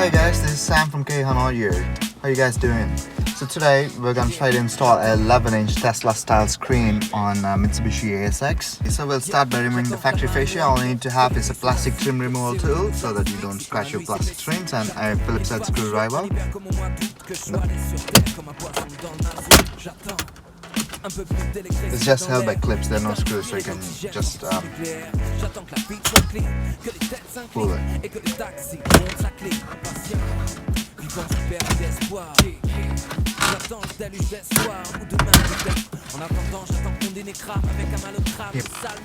Hey guys, this is Sam from KayhanAudio. How you guys doing? So today we're going to try to install a 11-inch Tesla style screen on Mitsubishi ASX. So we'll start by removing the factory fascia. All you need to have is a plastic trim removal tool so that you don't scratch your plastic trims, and a Phillips head screwdriver. It's just held by clips, there are no screws, so you can just pull it.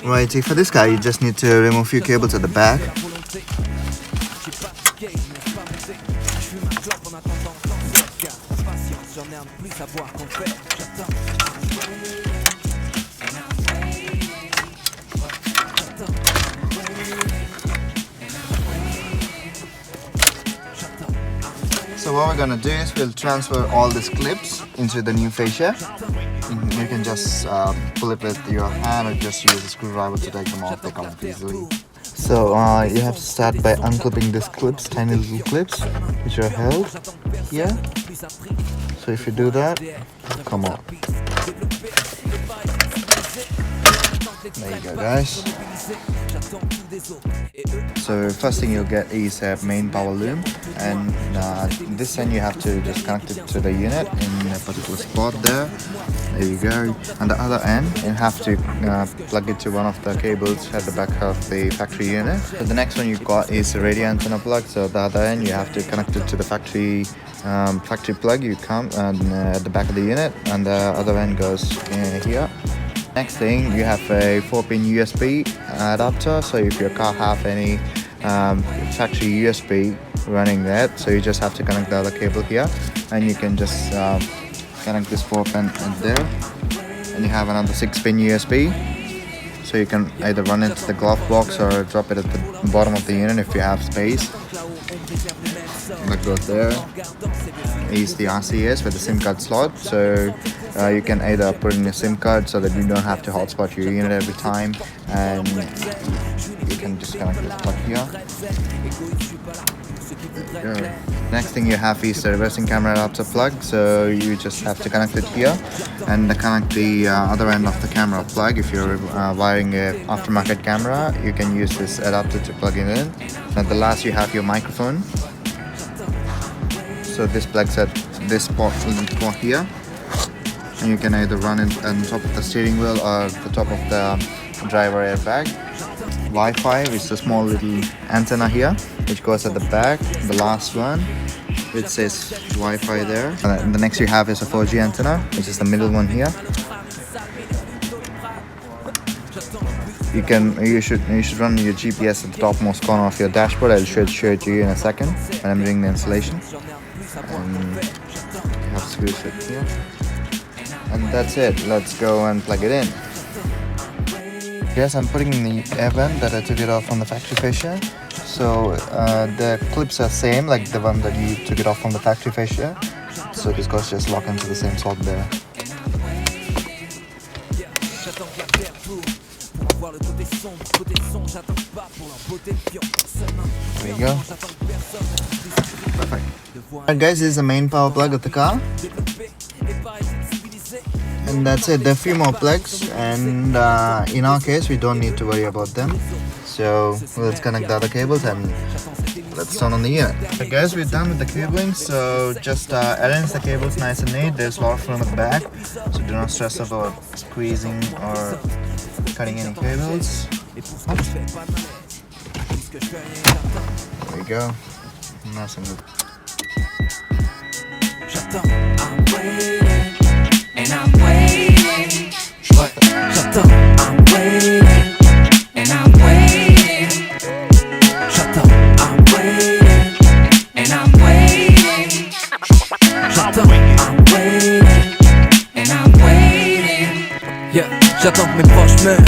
Right, so for this guy you just need to remove a few cables at the back. So what we're gonna do is we'll transfer all these clips into the new fascia. You can just pull it with your hand or just use a screwdriver to take them off. They come off easily. So you have to start by unclipping these clips, tiny little clips, which are held here. So if you do that, come on. There you go, guys. So first thing you'll get is a main power loom, and this end you have to just connect it to the unit in a particular spot there. There you go. And the other end you have to plug it to one of the cables at the back of the factory unit. So the next one you got is a radio antenna plug. So the other end you have to connect it to the factory plug you come at the back of the unit, and the other end goes here. Next thing, you have a 4-pin USB adapter. So if your car have any factory USB running there, so you just have to connect the other cable here, and you can just connect this 4-pin there, and you have another 6-pin USB. So you can either run it to the glove box or drop it at the bottom of the unit if you have space. That goes there. Is the RCS with the SIM card slot, so you can either put in a SIM card so that you don't have to hotspot your unit every time, and you can just connect this plug here. There you go. Next thing you have is the reversing camera adapter plug, so you just have to connect it here and connect the other end of the camera plug. If you're wiring an aftermarket camera, you can use this adapter to plug it in. At the last you have your microphone. So this plugs at this spot here, and you can either run it on top of the steering wheel or the top of the driver airbag. Wi-Fi is the small little antenna here, which goes at the back. The last one, which says Wi-Fi there. And the next you have is a 4G antenna, which is the middle one here. You should run your GPS at the topmost corner of your dashboard. I'll show it to you in a second when I'm doing the installation. And you have screws it here, and that's it. Let's go and plug it in. Yes, I'm putting in the air vent that I took it off from the factory fascia. So the clips are same like the one that you took it off from the factory fascia, so this goes just lock into the same slot there. There you go. Perfect. Alright guys, this is the main power plug of the car, and that's it. There are a few more plugs, and in our case we don't need to worry about them. So let's connect the other cables and let's turn on the unit. Okay guys, we're done with the cabling, so just arrange the cables nice and neat. There's a lot of room at the back, so do not stress about squeezing or cutting any cables. There you go. Nice and good. I'm waiting, and I'm waiting. I'm waiting, and I'm waiting. I'm waiting, and I'm waiting. I'm waiting, and I'm waiting. Yeah, j'attends que mes proches meurent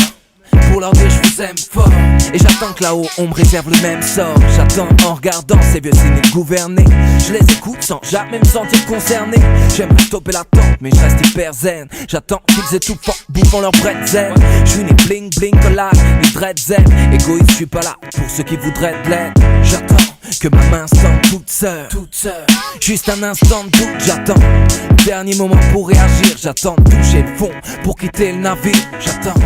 pour leur dire je vous aime fort. Et j'attends que là-haut on me réserve le même sort. J'attends en regardant ces vieux cyniques gouverner. Je les écoute sans jamais me sentir concerné. J'aimerais stopper l'attente mais je reste hyper zen. J'attends qu'ils étouffent en bouffant leur bretzel. Je suis né bling bling collage, ni dread zen. Égoïste, je suis pas là pour ceux qui voudraient de l'aide. J'attends que ma main sente toute seule. Juste un instant de doute, j'attends. Dernier moment pour réagir, j'attends de toucher le fond pour quitter le navire. J'attends.